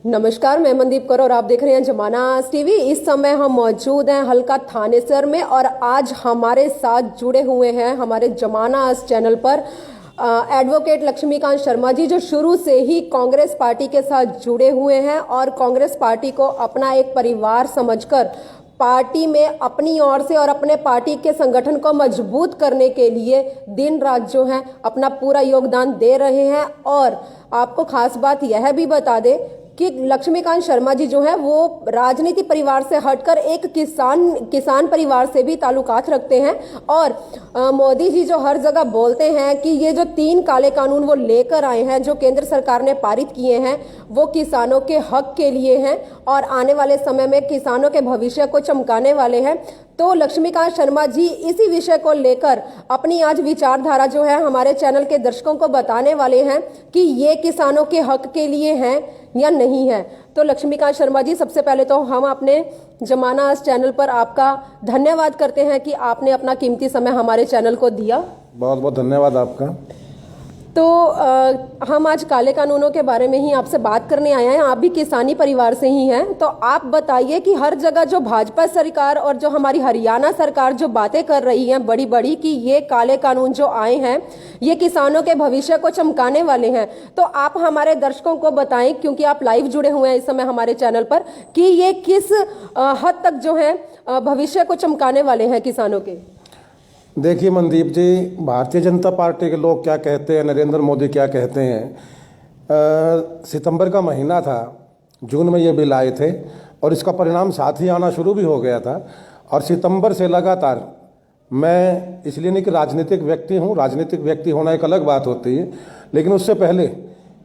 नमस्कार, मैं मनदीप कौर और आप देख रहे हैं जमाना आज टीवी। इस समय हम मौजूद हैं हल्का थानेसर में और आज हमारे साथ जुड़े हुए हैं हमारे जमाना आज चैनल पर एडवोकेट लक्ष्मीकांत शर्मा जी, जो शुरू से ही कांग्रेस पार्टी के साथ जुड़े हुए हैं और कांग्रेस पार्टी को अपना एक परिवार समझकर पार्टी में अपनी ओर से और अपने पार्टी के संगठन को मजबूत करने के लिए दिन रात जो है अपना पूरा योगदान दे रहे हैं। और आपको खास बात यह भी बता दें कि लक्ष्मीकांत शर्मा जी जो है वो राजनीति परिवार से हटकर एक किसान परिवार से भी ताल्लुकात रखते हैं। और मोदी जी जो हर जगह बोलते हैं कि ये जो 3 काले कानून वो लेकर आए हैं, जो केंद्र सरकार ने पारित किए हैं, वो किसानों के हक के लिए हैं और आने वाले समय में किसानों के भविष्य को चमकाने वाले हैं। तो लक्ष्मीकांत शर्मा जी इसी विषय को लेकर अपनी आज विचारधारा जो है हमारे चैनल के दर्शकों को बताने वाले हैं कि ये किसानों के हक के लिए हैं या नहीं है। तो लक्ष्मीकांत शर्मा जी, सबसे पहले तो हम अपने जमाना आज चैनल पर आपका धन्यवाद करते हैं कि आपने अपना कीमती समय हमारे चैनल को दिया। बहुत बहुत धन्यवाद आपका। तो हम आज काले कानूनों के बारे में ही आपसे बात करने आए हैं। आप भी किसानी परिवार से ही हैं, तो आप बताइए कि हर जगह जो भाजपा सरकार और जो हमारी हरियाणा सरकार जो बातें कर रही हैं बड़ी बड़ी कि ये काले कानून जो आए हैं ये किसानों के भविष्य को चमकाने वाले हैं, तो आप हमारे दर्शकों को बताएं, क्योंकि आप लाइव जुड़े हुए हैं इस समय हमारे चैनल पर, कि ये किस हद तक जो है भविष्य को चमकाने वाले हैं किसानों के। देखिए मनदीप जी, भारतीय जनता पार्टी के लोग क्या कहते हैं, नरेंद्र मोदी क्या कहते हैं। सितंबर का महीना था, जून में ये बिल आए थे और इसका परिणाम साथ ही आना शुरू भी हो गया था। और सितंबर से लगातार, मैं इसलिए नहीं कि राजनीतिक व्यक्ति हूँ, राजनीतिक व्यक्ति होना एक अलग बात होती है, लेकिन उससे पहले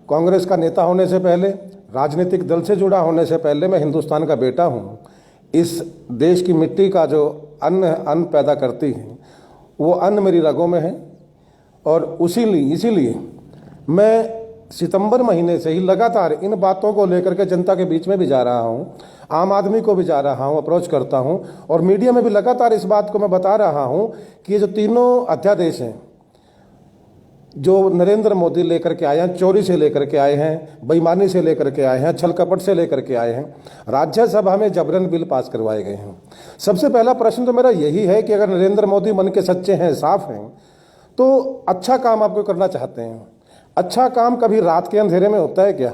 कांग्रेस का नेता होने से पहले, राजनीतिक दल से जुड़ा होने से पहले मैं हिंदुस्तान का बेटा हूँ। इस देश की मिट्टी का जो अन्न पैदा करती है वो अन्न मेरी रगों में है और इसीलिए मैं सितंबर महीने से ही लगातार इन बातों को लेकर के जनता के बीच में भी जा रहा हूँ, आम आदमी को भी जा रहा हूँ, अप्रोच करता हूँ और मीडिया में भी लगातार इस बात को मैं बता रहा हूँ कि ये जो तीनों अध्यादेश हैं जो नरेंद्र मोदी लेकर के आए हैं, चोरी से लेकर के आए हैं, बेईमानी से लेकर के आए हैं, छल कपट से लेकर के आए हैं, राज्यसभा में जबरन बिल पास करवाए गए हैं। सबसे पहला प्रश्न तो मेरा यही है कि अगर नरेंद्र मोदी मन के सच्चे हैं, साफ हैं, तो अच्छा काम आपको करना चाहते हैं। अच्छा काम कभी रात के अंधेरे में होता है क्या?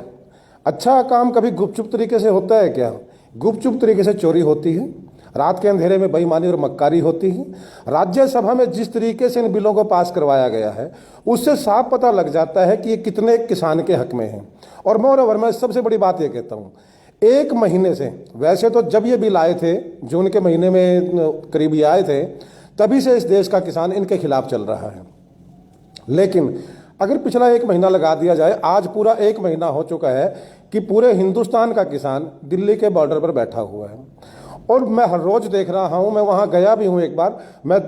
अच्छा काम कभी गुपचुप तरीके से होता है क्या? गुपचुप तरीके से चोरी होती है, रात के अंधेरे में बेईमानी और मक्कारी होती है। राज्यसभा में जिस तरीके से इन बिलों को पास करवाया गया है उससे साफ पता लग जाता है कि ये कितने किसान के हक में है। और मोreover मैं सबसे बड़ी बात ये कहता हूँ, 1 महीने से, वैसे तो जब ये बिल आए थे जून के महीने में करीब ये आए थे, तभी से इस देश का किसान इनके खिलाफ चल रहा है। लेकिन अगर पिछला 1 महीना लगा दिया जाए, आज पूरा 1 महीना हो चुका है कि पूरे हिंदुस्तान का किसान दिल्ली के बॉर्डर पर बैठा हुआ है और मैं हर रोज देख रहा हूँ। मैं वहाँ गया भी हूँ एक बार, मैं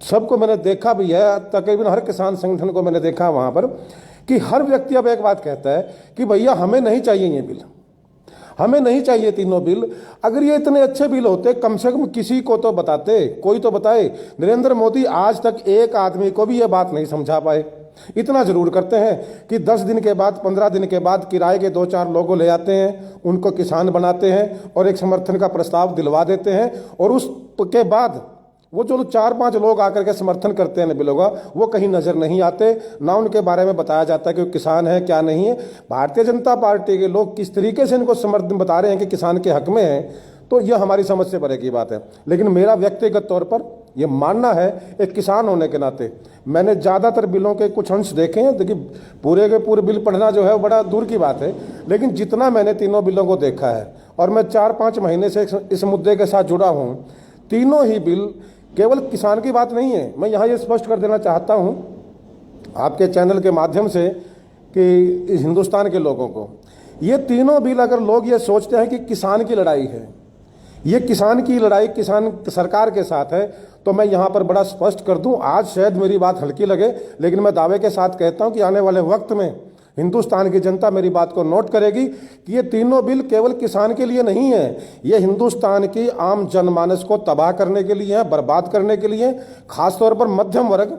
सबको मैंने देखा भी है, तकरीबन हर किसान संगठन को मैंने देखा वहाँ पर, कि हर व्यक्ति अब एक बात कहता है कि भैया हमें नहीं चाहिए ये बिल, हमें नहीं चाहिए तीनों बिल। अगर ये इतने अच्छे बिल होते कम से कम किसी को तो बताते, कोई तो बताए। नरेंद्र मोदी आज तक एक आदमी को भी ये बात नहीं समझा पाए। इतना जरूर करते हैं कि 10 दिन के बाद, 15 दिन के बाद किराए के 2-4 लोगों ले आते हैं, उनको किसान बनाते हैं और एक समर्थन का प्रस्ताव दिलवा देते हैं और उसके बाद वो जो 4-5 लोग आकर के समर्थन करते हैं बिलों का, वो कहीं नज़र नहीं आते, ना उनके बारे में बताया जाता है कि वो किसान है क्या नहीं है। भारतीय जनता पार्टी के लोग किस तरीके से इनको समर्थन बता रहे हैं कि किसान के हक में है, तो यह हमारी समझ से परे की बात है। लेकिन मेरा व्यक्तिगत तौर पर यह मानना है, एक किसान होने के नाते, मैंने ज़्यादातर बिलों के कुछ अंश देखे हैं। देखिए, पूरे के पूरे बिल पढ़ना जो है वो बड़ा दूर की बात है, लेकिन जितना मैंने तीनों बिलों को देखा है और मैं 4-5 महीने से इस मुद्दे के साथ जुड़ा हूँ, तीनों ही बिल केवल किसान की बात नहीं है। मैं यहाँ ये स्पष्ट कर देना चाहता हूँ आपके चैनल के माध्यम से कि हिंदुस्तान के लोगों को, ये तीनों बिल अगर लोग ये सोचते हैं कि किसान की लड़ाई है, ये किसान की लड़ाई किसान सरकार के साथ है, तो मैं यहाँ पर बड़ा स्पष्ट कर दूं, आज शायद मेरी बात हल्की लगे, लेकिन मैं दावे के साथ कहता हूँ कि आने वाले वक्त में हिंदुस्तान की जनता मेरी बात को नोट करेगी कि ये तीनों बिल केवल किसान के लिए नहीं है, ये हिंदुस्तान की आम जनमानस को तबाह करने के लिए है, बर्बाद करने के लिए, खासतौर पर मध्यम वर्ग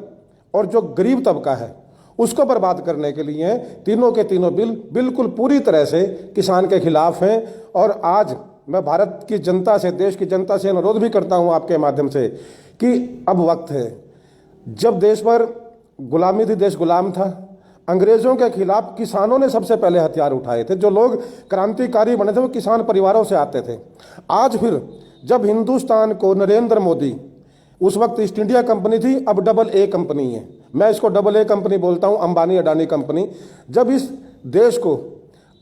और जो गरीब तबका है उसको बर्बाद करने के लिए तीनों के तीनों बिल बिल्कुल पूरी तरह से किसान के खिलाफ हैं। और आज मैं भारत की जनता से, देश की जनता से अनुरोध भी करता हूं आपके माध्यम से कि अब वक्त है। जब देश पर गुलामी थी, देश गुलाम था, अंग्रेजों के खिलाफ किसानों ने सबसे पहले हथियार उठाए थे। जो लोग क्रांतिकारी बने थे वो किसान परिवारों से आते थे। आज फिर जब हिंदुस्तान को नरेंद्र मोदी, उस वक्त ईस्ट इंडिया कंपनी थी, अब डबल ए कंपनी है, मैं इसको डबल ए कंपनी बोलता हूं, अंबानी अडानी कंपनी। जब इस देश को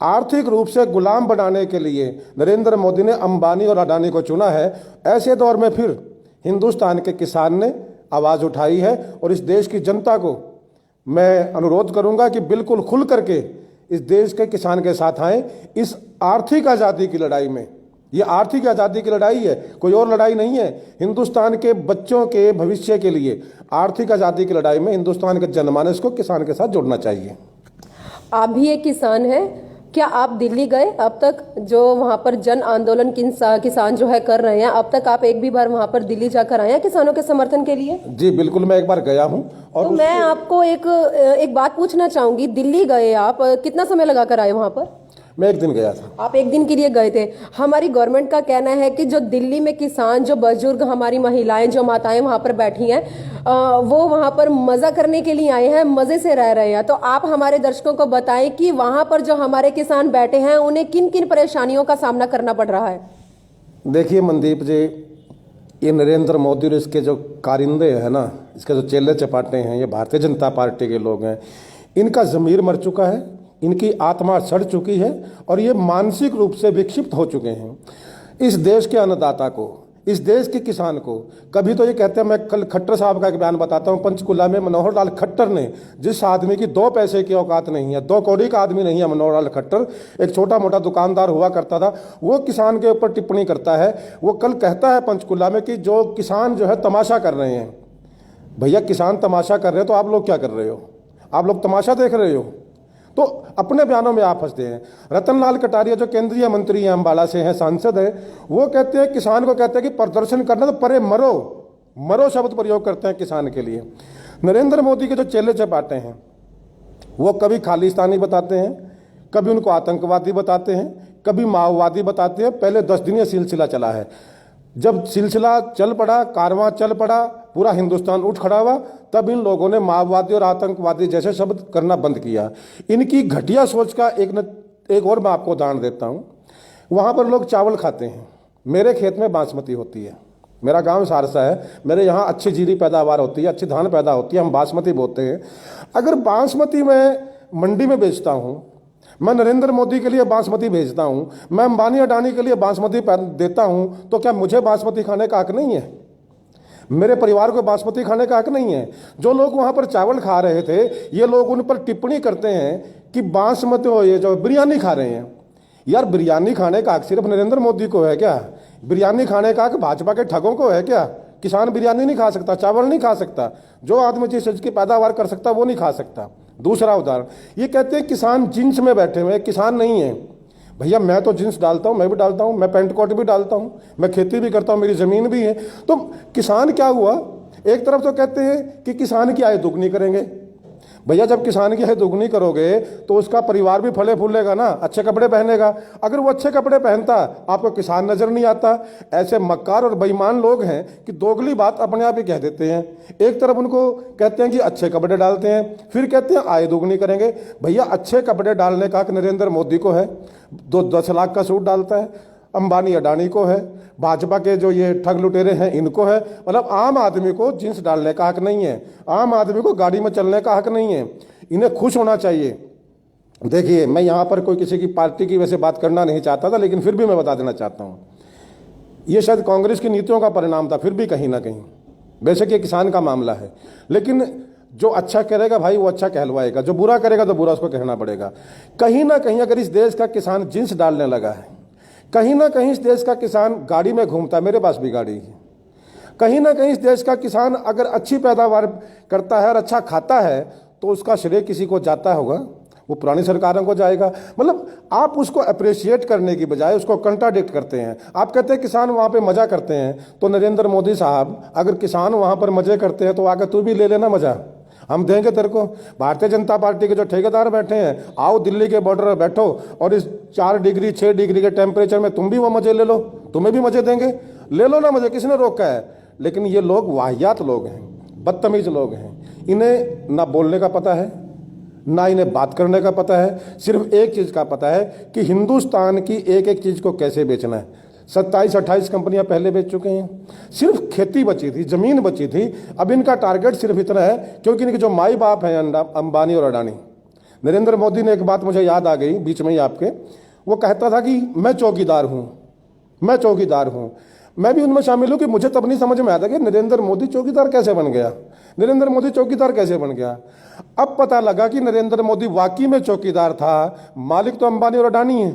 आर्थिक रूप से गुलाम बनाने के लिए नरेंद्र मोदी ने अंबानी और अडानी को चुना है, ऐसे दौर में फिर हिंदुस्तान के किसान ने आवाज़ उठाई है। और इस देश की जनता को मैं अनुरोध करूंगा कि बिल्कुल खुल करके इस देश के किसान के साथ आएं। इस आर्थिक आज़ादी की लड़ाई में, ये आर्थिक आज़ादी की लड़ाई है, कोई और लड़ाई नहीं है। हिंदुस्तान के बच्चों के भविष्य के लिए आर्थिक आज़ादी की लड़ाई में हिंदुस्तान के जनमानस को किसान के साथ जोड़ना चाहिए। आप भी एक किसान हैं, क्या आप दिल्ली गए अब तक? जो वहाँ पर जन आंदोलन किसान जो है कर रहे हैं, अब तक आप एक भी बार वहाँ पर दिल्ली जाकर आए हैं किसानों के समर्थन के लिए? जी बिल्कुल, मैं एक बार गया हूँ। और तो मैं आपको एक बात पूछना चाहूंगी, दिल्ली गए आप, कितना समय लगा कर आए वहाँ पर? मैं एक दिन गया था। आप एक दिन के लिए गए थे। हमारी गवर्नमेंट का कहना है कि जो दिल्ली में किसान, जो बुजुर्ग, हमारी महिलाएं, जो माताएं वहां पर बैठी हैं, वो वहां पर मजा करने के लिए आए हैं, मजे से रह रहे हैं। तो आप हमारे दर्शकों को बताएं कि वहां पर जो हमारे किसान बैठे हैं उन्हें किन किन परेशानियों का सामना करना पड़ रहा है। देखिए मनदीप जी, ये नरेंद्र मोदी और इसके जो कारिंदे हैं ना, इसके जो चेले चपाटे हैं, ये भारतीय जनता पार्टी के लोग हैं। इनका ज़मीर मर चुका है, इनकी आत्मा सड़ चुकी है और ये मानसिक रूप से विक्षिप्त हो चुके हैं। इस देश के अन्नदाता को, इस देश के किसान को, कभी तो ये कहते हैं, मैं कल खट्टर साहब का एक बयान बताता हूँ, पंचकुला में मनोहर लाल खट्टर ने, जिस आदमी की 2 पैसे की औकात नहीं है, 2 कौड़ी का आदमी नहीं है मनोहर लाल खट्टर, एक छोटा मोटा दुकानदार हुआ करता था, वो किसान के ऊपर टिप्पणी करता है। वो कल कहता है पंचकुला में कि जो किसान जो है तमाशा कर रहे हैं। भैया किसान तमाशा कर रहे हैं तो आप लोग क्या कर रहे हो? आप लोग तमाशा देख रहे हो? तो अपने बयानों में आप फंसते हैं। रतन लाल कटारिया जो केंद्रीय मंत्री हैं, अम्बाला से हैं, सांसद हैं, वो कहते हैं, किसान को कहते हैं कि प्रदर्शन करना तो परे मरो, मरो शब्द प्रयोग करते हैं किसान के लिए। नरेंद्र मोदी के जो चेले चपाटे हैं वो कभी खालिस्तानी बताते हैं, कभी उनको आतंकवादी बताते हैं, कभी माओवादी बताते हैं। पहले 10 दिन ये सिलसिला चला है। जब सिलसिला चल पड़ा, कारवां चल पड़ा, पूरा हिंदुस्तान उठ खड़ा हुआ, तब इन लोगों ने माओवादी और आतंकवादी जैसे शब्द करना बंद किया। इनकी घटिया सोच का एक और मैं आपको उदाहरण देता हूँ। वहाँ पर लोग चावल खाते हैं, मेरे खेत में बासमती होती है, मेरा गांव सहरसा है, मेरे यहाँ अच्छी जीरी पैदावार होती है, अच्छी धान पैदा होती है, हम बासमती बोते हैं। अगर बासमती मैं मंडी में बेचता हूँ, मैं नरेंद्र मोदी के लिए बासमती भेजता हूँ, मैं अंबानी अडानी के लिए बासमती देता हूँ, तो क्या मुझे बासमती खाने का हक नहीं है? मेरे परिवार को बासमती खाने का हक नहीं है? जो लोग वहाँ पर चावल खा रहे थे, ये लोग उन पर टिप्पणी करते हैं कि बासमती, ये जो बिरयानी खा रहे हैं। यार बिरयानी खाने का हक सिर्फ नरेंद्र मोदी को है क्या? बिरयानी खाने का हक भाजपा के ठगों को है क्या? किसान बिरयानी नहीं खा सकता, चावल नहीं खा सकता, जो आदमी जिस चीज़ की पैदावार कर सकता वो नहीं खा सकता। दूसरा उदाहरण, ये कहते हैं किसान जींस में बैठे हुए, किसान नहीं है। भैया मैं तो जींस डालता हूँ, मैं भी डालता हूँ, मैं पैंट कोट भी डालता हूँ, मैं खेती भी करता हूँ, मेरी ज़मीन भी है। तो किसान क्या हुआ? एक तरफ तो कहते हैं कि किसान की आय दुगनी करेंगे। भैया जब किसान की आय दुगनी करोगे तो उसका परिवार भी फले फूलेगा ना, अच्छे कपड़े पहनेगा। अगर वो अच्छे कपड़े पहनता, आपको किसान नजर नहीं आता। ऐसे मक्कार और बेईमान लोग हैं कि दोगली बात अपने आप ही कह देते हैं। एक तरफ उनको कहते हैं कि अच्छे कपड़े डालते हैं, फिर कहते हैं आय दुगनी करेंगे। भैया अच्छे कपड़े डालने का हक नरेंद्र मोदी को है, 10 लाख का सूट डालता है, अंबानी अडानी को है, भाजपा के जो ये ठग लुटेरे हैं इनको है। मतलब आम आदमी को जींस डालने का हक नहीं है, आम आदमी को गाड़ी में चलने का हक नहीं है। इन्हें खुश होना चाहिए। देखिए मैं यहाँ पर कोई किसी की पार्टी की वैसे बात करना नहीं चाहता था, लेकिन फिर भी मैं बता देना चाहता हूँ, ये शायद कांग्रेस की नीतियों का परिणाम था। फिर भी कहीं ना कहीं, बेशक ये किसान का मामला है, लेकिन जो अच्छा करेगा भाई वो अच्छा कहलवाएगा, जो बुरा करेगा तो बुरा उसको कहना पड़ेगा। कहीं ना कहीं अगर इस देश का किसान जींस डालने लगा है, कहीं ना कहीं इस देश का किसान गाड़ी में घूमता है, मेरे पास भी गाड़ी है, कहीं ना कहीं इस देश का किसान अगर अच्छी पैदावार करता है और अच्छा खाता है तो उसका श्रेय किसी को जाता होगा, वो पुरानी सरकारों को जाएगा। मतलब आप उसको अप्रिशिएट करने की बजाय उसको कंट्राडिक्ट करते हैं। आप कहते हैं किसान वहाँ पे मज़ा करते हैं, तो नरेंद्र मोदी साहब अगर किसान वहाँ पर मज़े करते हैं तो आकर तू भी ले लेना मज़ा। हम देंगे तेरे को। भारतीय जनता पार्टी के जो ठेकेदार बैठे हैं, आओ दिल्ली के बॉर्डर पर बैठो और इस 4 डिग्री 6 डिग्री के टेम्परेचर में तुम भी वो मजे ले लो, तुम्हें भी मजे देंगे, ले लो ना मजे, किसने रोका है। लेकिन ये लोग वाहियात लोग हैं, बदतमीज लोग हैं, इन्हें ना बोलने का पता है, ना इन्हें बात करने का पता है। सिर्फ एक चीज़ का पता है कि हिंदुस्तान की एक एक चीज़ को कैसे बेचना है। 27-28 कंपनियां पहले बेच चुके हैं। सिर्फ खेती बची थी, जमीन बची थी। अब इनका टारगेट सिर्फ इतना है, क्योंकि इनके जो माई बाप हैं अंबानी और अडानी। नरेंद्र मोदी ने एक बात मुझे याद आ गई बीच में ही आपके, वो कहता था कि मैं चौकीदार हूं, मैं चौकीदार हूं। मैं भी उनमें शामिल हूं कि मुझे तब नहीं समझ में आता कि नरेंद्र मोदी चौकीदार कैसे बन गया, नरेंद्र मोदी चौकीदार कैसे बन गया। अब पता लगा कि नरेंद्र मोदी वाकई में चौकीदार था, मालिक तो अंबानी और अडानी है।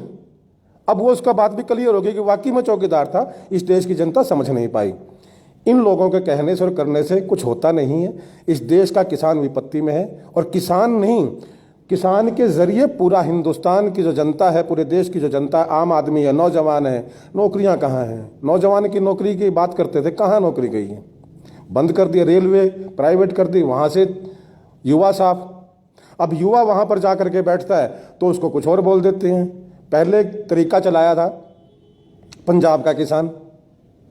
अब वो उसका बात भी क्लियर हो गई कि वाकई में चौकीदार था। इस देश की जनता समझ नहीं पाई। इन लोगों के कहने से और करने से कुछ होता नहीं है। इस देश का किसान विपत्ति में है, और किसान नहीं, किसान के जरिए पूरा हिंदुस्तान की जो जनता है, पूरे देश की जो जनता है, आम आदमी है, नौजवान है, नौकरियां कहाँ हैं। नौजवान की नौकरी की बात करते थे, कहाँ नौकरी गई है, बंद कर दिया, रेलवे प्राइवेट कर दी, वहाँ से युवा साफ। अब युवा वहाँ पर जा करके बैठता है तो उसको कुछ और बोल देते हैं। पहले एक तरीका चलाया था पंजाब का किसान,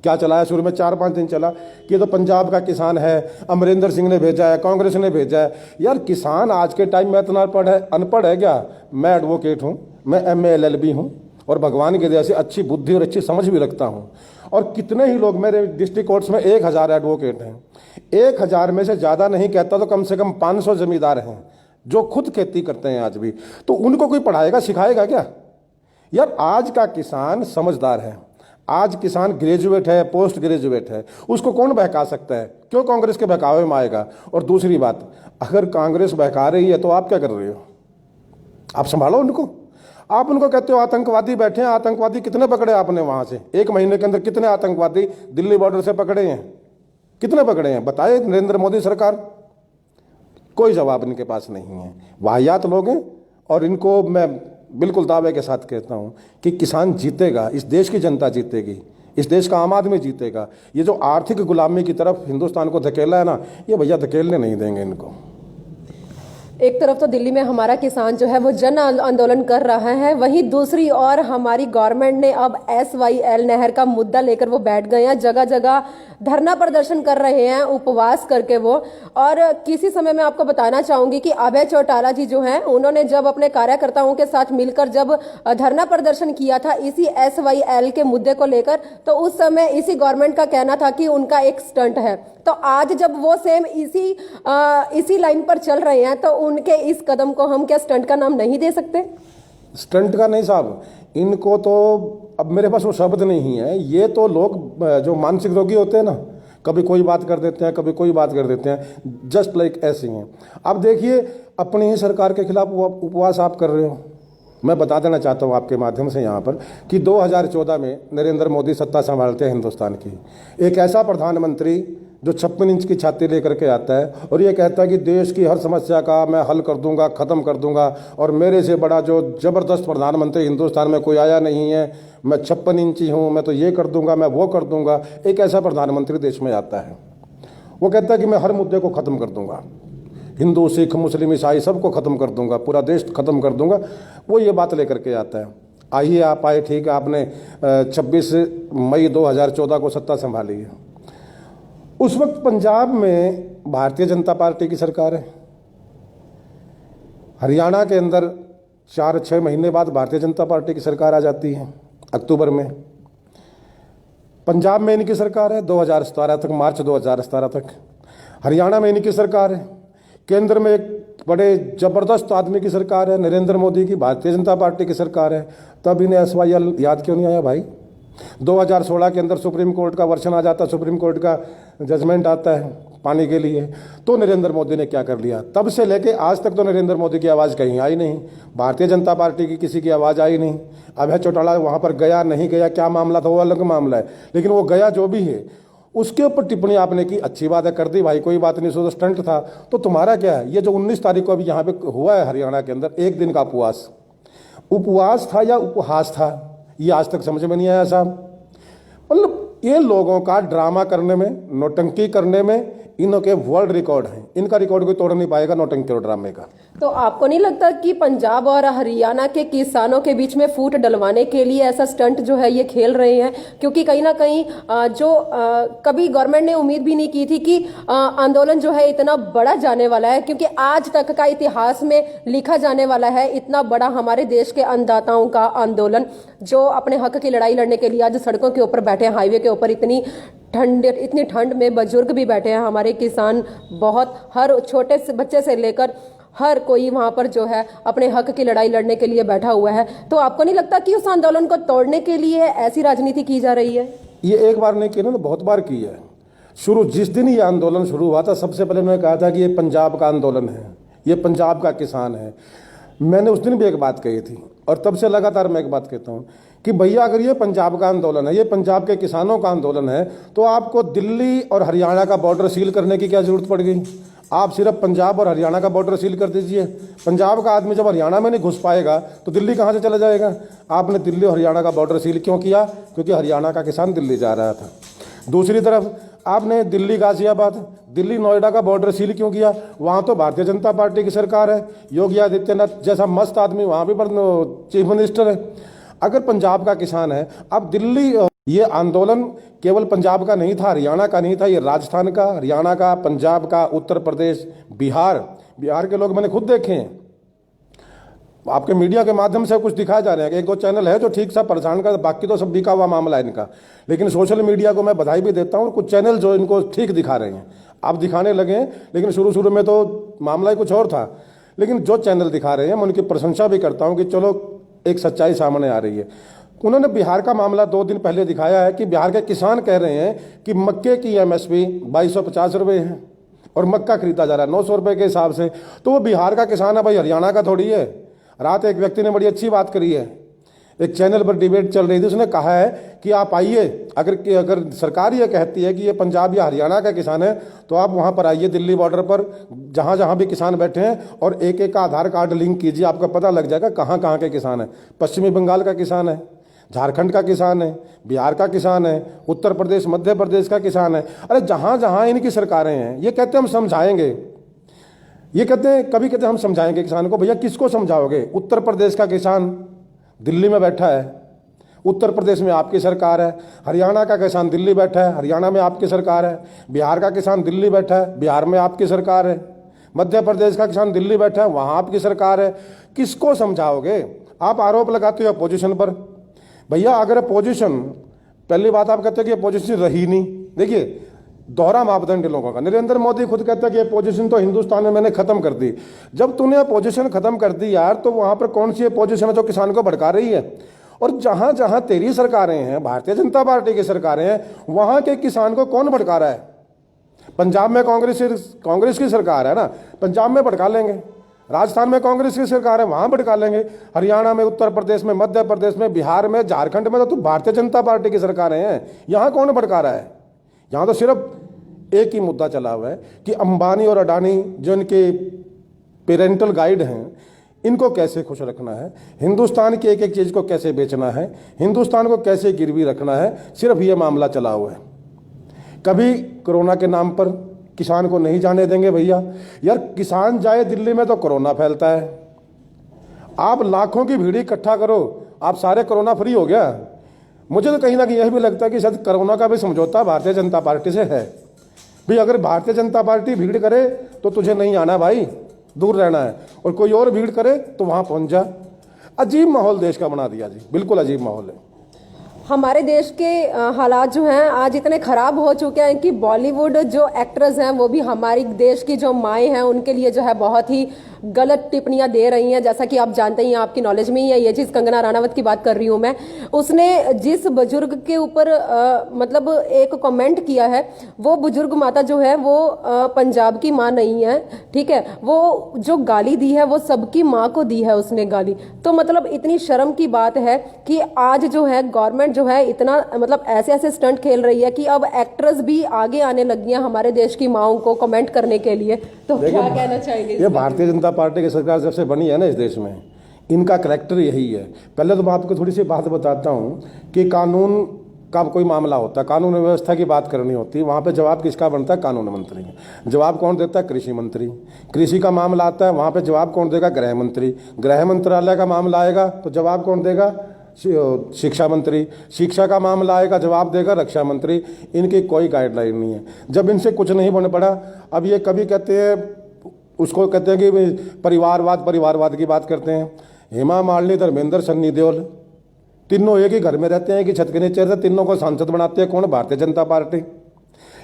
क्या चलाया, शुरू में 4-5 दिन चला कि ये तो पंजाब का किसान है, अमरिंदर सिंह ने भेजा है, कांग्रेस ने भेजा है। यार किसान आज के टाइम में इतना अनपढ़ है क्या? मैं एडवोकेट हूँ, मैं MA LLB हूँ, और भगवान की दया से अच्छी बुद्धि और अच्छी समझ भी रखता हूँ। और कितने ही लोग, मेरे डिस्ट्रिक्ट कोर्ट्स में 1000 एडवोकेट हैं, 1000 में से ज़्यादा नहीं कहता तो कम से कम 500 जमींदार हैं जो खुद खेती करते हैं आज भी। तो उनको कोई पढ़ाएगा सिखाएगा क्या? यार आज का किसान समझदार है, आज किसान ग्रेजुएट है, पोस्ट ग्रेजुएट है, उसको कौन बहका सकता है? क्यों कांग्रेस के बहकावे में आएगा? और दूसरी बात, अगर कांग्रेस बहका रही है तो आप क्या कर रहे हो? आप संभालो उनको। आप उनको कहते हो आतंकवादी बैठे हैं, आतंकवादी कितने पकड़े आपने? वहां से 1 महीने के अंदर कितने आतंकवादी दिल्ली बॉर्डर से पकड़े हैं? कितने पकड़े हैं बताए नरेंद्र मोदी सरकार? कोई जवाब इनके पास नहीं है। वाहियात लोग हैं, और इनको मैं बिल्कुल दावे के साथ कहता हूं कि किसान जीतेगा, इस देश की जनता जीतेगी, इस देश का आम आदमी जीतेगा। ये जो आर्थिक गुलामी की तरफ हिंदुस्तान को धकेला है ना, ये भैया धकेलने नहीं देंगे इनको। एक तरफ तो दिल्ली में हमारा किसान जो है वो जन आंदोलन कर रहा है, वहीं दूसरी ओर हमारी गवर्नमेंट ने अब SYL नहर का मुद्दा लेकर वो बैठ गए हैं, जगह जगह धरना प्रदर्शन कर रहे हैं, उपवास करके वो। और किसी समय मैं आपको बताना चाहूंगी कि अभय चौटाला जी जो हैं, उन्होंने जब अपने कार्यकर्ताओं के साथ मिलकर जब धरना प्रदर्शन किया था इसी SYL के मुद्दे को लेकर, तो उस समय इसी गवर्नमेंट का कहना था कि उनका एक स्टंट है। तो आज जब वो सेम इसी लाइन पर चल रहे हैं, तो उनके इस कदम को हम क्या स्टंट का नाम नहीं दे सकते? स्टंट का नहीं साहब, इनको तो अब मेरे पास वो शब्द नहीं है। ये तो लोग जो मानसिक रोगी होते हैं ना, कभी कोई बात कर देते हैं, कभी कोई बात कर देते हैं, जस्ट लाइक ऐसे ही हैं। अब देखिए, अपनी ही सरकार के खिलाफ उपवास आप कर रहे हो। मैं बता देना चाहता हूँ आपके माध्यम से यहाँ पर कि 2014 में नरेंद्र मोदी सत्ता संभालते हैं हिंदुस्तान की। एक ऐसा प्रधानमंत्री जो 56 इंच की छाती लेकर के आता है और ये कहता है कि देश की हर समस्या का मैं हल कर दूंगा, ख़त्म कर दूंगा, और मेरे से बड़ा जो ज़बरदस्त प्रधानमंत्री हिंदुस्तान में कोई आया नहीं है, मैं 56 इंची हूँ, मैं तो ये कर दूंगा, मैं वो कर दूंगा। एक ऐसा प्रधानमंत्री देश में आता है, वो कहता है कि मैं हर मुद्दे को ख़त्म कर दूंगा, हिंदू सिख मुस्लिम ईसाई सबको ख़त्म कर दूंगा, पूरा देश ख़त्म कर दूंगा। वो ये बात लेकर के आता है। आइए आप आए, ठीक है, आपने 26 मई 2014 को सत्ता संभाली है। उस वक्त पंजाब में भारतीय जनता पार्टी की सरकार है, हरियाणा के अंदर 4-6 महीने बाद भारतीय जनता पार्टी की सरकार आ जाती है अक्टूबर में। पंजाब में इनकी सरकार है 2017 तक, मार्च 2017 तक। हरियाणा में इनकी सरकार है। केंद्र में एक बड़े ज़बरदस्त आदमी की सरकार है, नरेंद्र मोदी की, भारतीय जनता पार्टी की सरकार है। तब इन्हें SYL याद क्यों नहीं आया भाई? 2016 के अंदर सुप्रीम कोर्ट का वर्षन आ जाता, सुप्रीम कोर्ट का जजमेंट आता है पानी के लिए, तो नरेंद्र मोदी ने क्या कर लिया? तब से लेके आज तक तो नरेंद्र मोदी की आवाज़ कहीं आई नहीं, भारतीय जनता पार्टी की किसी की आवाज़ आई नहीं। अभय चौटाला वहाँ पर गया नहीं गया, क्या मामला था वो अलग मामला है, लेकिन वो गया जो भी है उसके ऊपर टिप्पणी आपने की, अच्छी बात है, कर दी भाई, कोई बात नहीं, सो तो स्टंट था। तो तुम्हारा क्या है? ये जो 19 तारीख को अभी यहाँ पे हुआ है हरियाणा के अंदर, 1 दिन का उपवास था या उपहास था, ये आज तक समझ में नहीं आया साहब। मतलब ये लोगों का ड्रामा करने में, नौटंकी करने में इनके वर्ल्ड रिकॉर्ड हैं, इनका रिकॉर्ड कोई तोड़ नहीं पाएगा नौटंकी और ड्रामे का। तो आपको नहीं लगता कि पंजाब और हरियाणा के किसानों के बीच में फूट डलवाने के लिए ऐसा स्टंट जो है ये खेल रहे हैं? क्योंकि कहीं ना कहीं कभी गवर्नमेंट ने उम्मीद भी नहीं की थी कि आंदोलन जो है इतना बड़ा जाने वाला है, क्योंकि आज तक का इतिहास में लिखा जाने वाला है इतना बड़ा हमारे देश के अन्नदाताओं का आंदोलन, जो अपने हक की लड़ाई लड़ने के लिए आज सड़कों के ऊपर बैठे हैं, हाईवे के ऊपर इतनी ठंड में बुजुर्ग भी बैठे हैं, हमारे किसान बहुत, हर छोटे से बच्चे से लेकर हर कोई वहां पर जो है अपने हक की लड़ाई लड़ने के लिए बैठा हुआ है। तो आपको नहीं लगता कि उस आंदोलन को तोड़ने के लिए ऐसी राजनीति की जा रही है? ये एक बार नहीं की ना, बहुत बार की है। जिस दिन ये आंदोलन शुरू हुआ था, सबसे पहले मैंने कहा था कि ये पंजाब का आंदोलन है, ये पंजाब का किसान है। मैंने उस दिन भी एक बात कही थी और तब से लगातार मैं एक बात कहता हूँ कि भैया अगर ये पंजाब का आंदोलन है, ये पंजाब के किसानों का आंदोलन है, तो आपको दिल्ली और हरियाणा का बॉर्डर सील करने की क्या जरूरत पड़ गई? आप सिर्फ पंजाब और हरियाणा का बॉर्डर सील कर दीजिए। पंजाब का आदमी जब हरियाणा में नहीं घुस पाएगा तो दिल्ली कहाँ से चला जाएगा? आपने दिल्ली और हरियाणा का बॉर्डर सील क्यों किया? क्योंकि हरियाणा का किसान दिल्ली जा रहा था। दूसरी तरफ आपने दिल्ली गाजियाबाद, दिल्ली नोएडा का बॉर्डर सील क्यों किया? वहाँ तो भारतीय जनता पार्टी की सरकार है, योगी आदित्यनाथ जैसा मस्त आदमी वहाँ भी चीफ मिनिस्टर है। अगर पंजाब का किसान है, अब दिल्ली, ये आंदोलन केवल पंजाब का नहीं था, हरियाणा का नहीं था, ये राजस्थान का, हरियाणा का, पंजाब का, उत्तर प्रदेश, बिहार के लोग मैंने खुद देखे हैं। आपके मीडिया के माध्यम से कुछ दिखाया जा रहा है कि एक दो चैनल है जो ठीक सा परेशान कर, बाकी तो सब बिका हुआ मामला है इनका। लेकिन सोशल मीडिया को मैं बधाई भी देता हूँ, कुछ चैनल जो इनको ठीक दिखा रहे हैं, आप दिखाने लगे हैं। लेकिन शुरू में तो मामला ही कुछ और था, लेकिन जो चैनल दिखा रहे हैं मैं उनकी प्रशंसा भी करता हूँ कि चलो एक सच्चाई सामने आ रही है। उन्होंने बिहार का मामला 2 दिन पहले दिखाया है कि बिहार के किसान कह रहे हैं कि मक्के की एमएसपी 2250 रुपये है और मक्का खरीदा जा रहा है 900 रुपये के हिसाब से। तो वो बिहार का किसान है भाई, हरियाणा का थोड़ी है। रात एक व्यक्ति ने बड़ी अच्छी बात करी है, एक चैनल पर डिबेट चल रही थी, उसने कहा है कि आप आइए, अगर सरकार ये कहती है कि ये पंजाब या हरियाणा का किसान है तो आप वहाँ पर आइए दिल्ली बॉर्डर पर, जहाँ जहाँ भी किसान बैठे हैं, और एक एक का आधार कार्ड लिंक कीजिए, आपका पता लग जाएगा कहाँ कहाँ के किसान हैं। पश्चिमी बंगाल का किसान है, झारखंड का किसान है, बिहार का किसान है, उत्तर प्रदेश मध्य प्रदेश का किसान है। अरे जहाँ जहाँ इनकी सरकारें हैं, ये कहते हैं हम समझाएंगे, ये कहते हैं कभी कहते हैं हम समझाएंगे किसान को। भैया किसको समझाओगे? उत्तर प्रदेश का किसान दिल्ली में बैठा है, उत्तर प्रदेश में आपकी सरकार है। हरियाणा का किसान दिल्ली बैठा है, हरियाणा में आपकी सरकार है। बिहार का किसान दिल्ली बैठा है, बिहार में आपकी सरकार है। मध्य प्रदेश का किसान दिल्ली बैठा है, वहाँ आपकी सरकार है। किसको समझाओगे? आप आरोप लगाते हो अपोजिशन पर। भैया अगर अपोजिशन, पहली बात आप कहते हैं कि अपोजिशन रही नहीं। देखिए दोहरा मापदंड लोगों का। नरेंद्र मोदी खुद कहता है कि अपोजिशन तो हिंदुस्तान में मैंने खत्म कर दी। जब तूने अपोजिशन खत्म कर दी यार, तो वहां पर कौन सी अपोजिशन है जो किसान को भड़का रही है? और जहां जहां तेरी सरकारें हैं, भारतीय जनता पार्टी की सरकारें हैं, वहां के किसान को कौन भड़का रहा है? पंजाब में कांग्रेस की सरकार है ना, पंजाब में भड़का लेंगे। राजस्थान में कांग्रेस की सरकार है, वहां भड़का लेंगे। हरियाणा में, उत्तर प्रदेश में, मध्य प्रदेश में, बिहार में, झारखंड में तो भारतीय जनता पार्टी की सरकारें हैं। यहां कौन भड़का रहा है? यहाँ तो सिर्फ एक ही मुद्दा चला हुआ है कि अंबानी और अडानी जो इनके पेरेंटल गाइड हैं, इनको कैसे खुश रखना है, हिंदुस्तान की एक एक चीज़ को कैसे बेचना है, हिंदुस्तान को कैसे गिरवी रखना है, सिर्फ ये मामला चला हुआ है। कभी कोरोना के नाम पर किसान को नहीं जाने देंगे भैया। यार किसान जाए दिल्ली में तो कोरोना फैलता है। आप लाखों की भीड़ इकट्ठा करो, आप सारे कोरोना फ्री हो गया। मुझे तो कहीं ना कहीं यह भी लगता है कि शायद कोरोना का भी समझौता भारतीय जनता पार्टी से है। भाई अगर भारतीय जनता पार्टी भीड़ करे तो तुझे नहीं आना भाई, दूर रहना है, और कोई और भीड़ करे तो वहां पहुंच जा। अजीब माहौल देश का बना दिया जी, बिल्कुल अजीब माहौल है। हमारे देश के हालात जो हैं आज इतने ख़राब हो चुके हैं कि बॉलीवुड जो एक्ट्रेस हैं वो भी हमारी देश की जो माएँ हैं उनके लिए जो है बहुत ही गलत टिप्पणियां दे रही हैं। जैसा कि आप जानते ही हैं, आपकी नॉलेज में ही है ये चीज़, कंगना रनावत की बात कर रही हूँ मैं। उसने जिस बुजुर्ग के ऊपर मतलब एक कमेंट किया है, वो बुजुर्ग माता जो है वो पंजाब की माँ नहीं है, ठीक है। वो जो गाली दी है वो सबकी माँ को दी है उसने गाली। तो मतलब इतनी शर्म की बात है कि आज जो है गवर्नमेंट जो है इतना मतलब ऐसे ऐसे स्टंट खेल रही है कि अब एक्ट्रेस भी आगे आने लगी हैं हमारे देश की माँओं को कमेंट करने के लिए। तो क्या कहना चाहेंगे? ये भारतीय जनता पार्टी की सरकार जब से बनी है ना इस देश में, इनका करैक्टर यही है। पहले तो मैं आपको थोड़ी सी बात बताता हूँ कि कानून का कोई मामला होता है, कानून व्यवस्था की बात करनी होती है, वहाँ पे जवाब किसका बनता है? कानून मंत्री का। जवाब कौन देता है? कृषि मंत्री। कृषि का मामला आता है, वहाँ पे जवाब कौन देगा? गृह मंत्री। गृह मंत्रालय का मामला आएगा तो जवाब कौन देगा? शिक्षा मंत्री। शिक्षा का मामला आएगा, जवाब देगा रक्षा मंत्री। इनकी कोई गाइडलाइन नहीं है। जब इनसे कुछ नहीं बन पड़ा, अब ये कभी कहते हैं, उसको कहते हैं कि परिवारवाद की बात करते हैं। हेमा मालिनी, धर्मेंद्र, सन्नी देओल, तीनों एक ही घर में रहते हैं कि छत के नीचे रहते, तीनों को सांसद बनाते हैं कौन? भारतीय जनता पार्टी।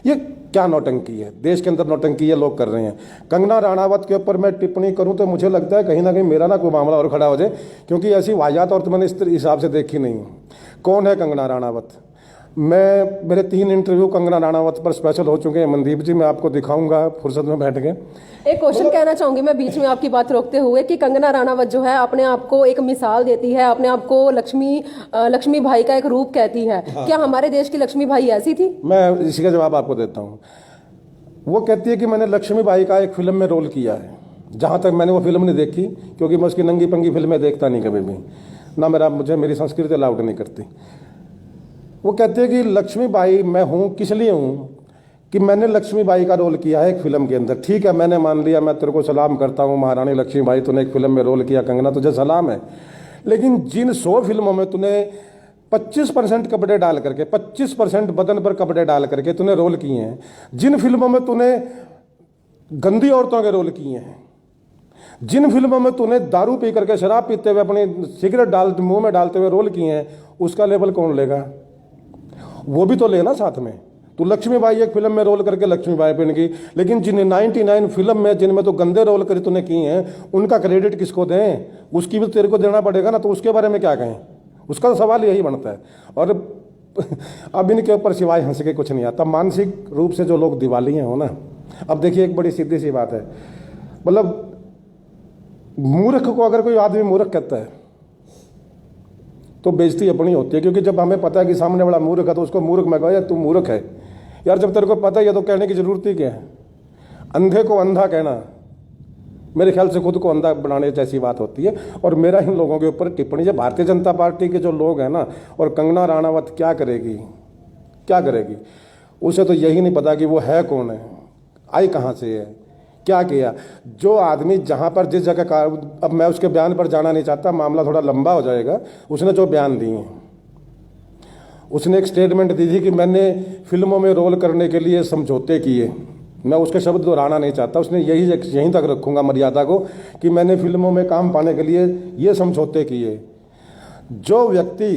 ये क्या नौटंकी है? देश के अंदर नौटंकी ये लोग कर रहे हैं। कंगना रनावत के ऊपर मैं टिप्पणी करूं तो मुझे लगता है कहीं ना कहीं मेरा ना कोई मामला और खड़ा हो जाए, क्योंकि ऐसी वाहियात और तो मैंने इस हिसाब से देखी नहीं। कौन है कंगना रनावत? मेरे 3 इंटरव्यू कंगना रनावत पर स्पेशल हो चुके हैं मनदीप जी, मैं आपको दिखाऊंगा फुर्सत में बैठ के। एक क्वेश्चन कहना चाहूंगी मैं बीच में आपकी बात रोकते हुए कि कंगना रनावत जो है अपने आप को एक मिसाल देती है, अपने आप को लक्ष्मी भाई का एक रूप कहती है। हाँ। क्या हमारे देश की लक्ष्मी भाई ऐसी थी? मैं इसी का जवाब आपको देता हूँ। वो कहती है कि मैंने लक्ष्मी बाई का एक फिल्म में रोल किया है। जहाँ तक मैंने वो फिल्म नहीं देखी, क्योंकि मैं उसकी नंगी पंगी फिल्में देखता नहीं कभी भी, ना मेरी संस्कृति अलाउड नहीं करती। वो कहते हैं कि लक्ष्मी बाई मैं हूँ, किस लिए हूँ? कि मैंने लक्ष्मी बाई का रोल किया है एक फिल्म के अंदर। ठीक है, मैंने मान लिया, मैं तेरे को सलाम करता हूँ महारानी लक्ष्मी बाई, तूने एक फिल्म में रोल किया, कंगना तुझे सलाम है। लेकिन जिन 100 फिल्मों में तूने 25% कपड़े डाल करके, 25% बदन पर कपड़े डाल करके तूने रोल किए हैं, जिन फिल्मों में तूने गंदी औरतों के रोल किए हैं, जिन फिल्मों में तूने दारू पी करके, शराब पीते हुए, अपनी सिगरेट मुंह में डालते हुए रोल किए हैं, उसका लेबल कौन लेगा? वो भी तो लेना साथ में। तो लक्ष्मी बाई एक फिल्म में रोल करके लक्ष्मी बाई बन गई, लेकिन जिन 99 फिल्म में जिनमें तो गंदे रोल करे तूने किए हैं, उनका क्रेडिट किसको दें? उसकी भी तेरे को देना पड़ेगा ना, तो उसके बारे में क्या कहें? उसका तो सवाल यही बनता है। और अब इनके ऊपर सिवाय हंस के कुछ नहीं आता। मानसिक रूप से जो लोग दिवालिये हो ना, अब देखिए एक बड़ी सीधी सी बात है, मतलब मूर्ख को अगर कोई आदमी मूर्ख कहता है तो बेइज्जती अपनी होती है, क्योंकि जब हमें पता है कि सामने वाला मूर्ख है तो उसको मूर्ख मैं कहूँ, यार तू मूर्ख है यार, जब तेरे को पता ही है तो कहने की जरूरत ही क्या है? अंधे को अंधा कहना मेरे ख्याल से खुद को अंधा बनाने जैसी बात होती है। और मेरा इन लोगों के ऊपर टिप्पणी, जब भारतीय जनता पार्टी के जो लोग हैं ना, और कंगना रनावत क्या करेगी? उसे तो यही नहीं पता कि वो है कौन है, आई कहाँ से है, क्या किया। जो आदमी जहाँ पर जिस जगह का, अब मैं उसके बयान पर जाना नहीं चाहता, मामला थोड़ा लंबा हो जाएगा। उसने जो बयान दिए, उसने एक स्टेटमेंट दी थी कि मैंने फिल्मों में रोल करने के लिए समझौते किए। मैं उसके शब्द दोहराना नहीं चाहता, उसने यहीं तक रखूंगा मर्यादा को, कि मैंने फिल्मों में काम पाने के लिए ये समझौते किए। जो व्यक्ति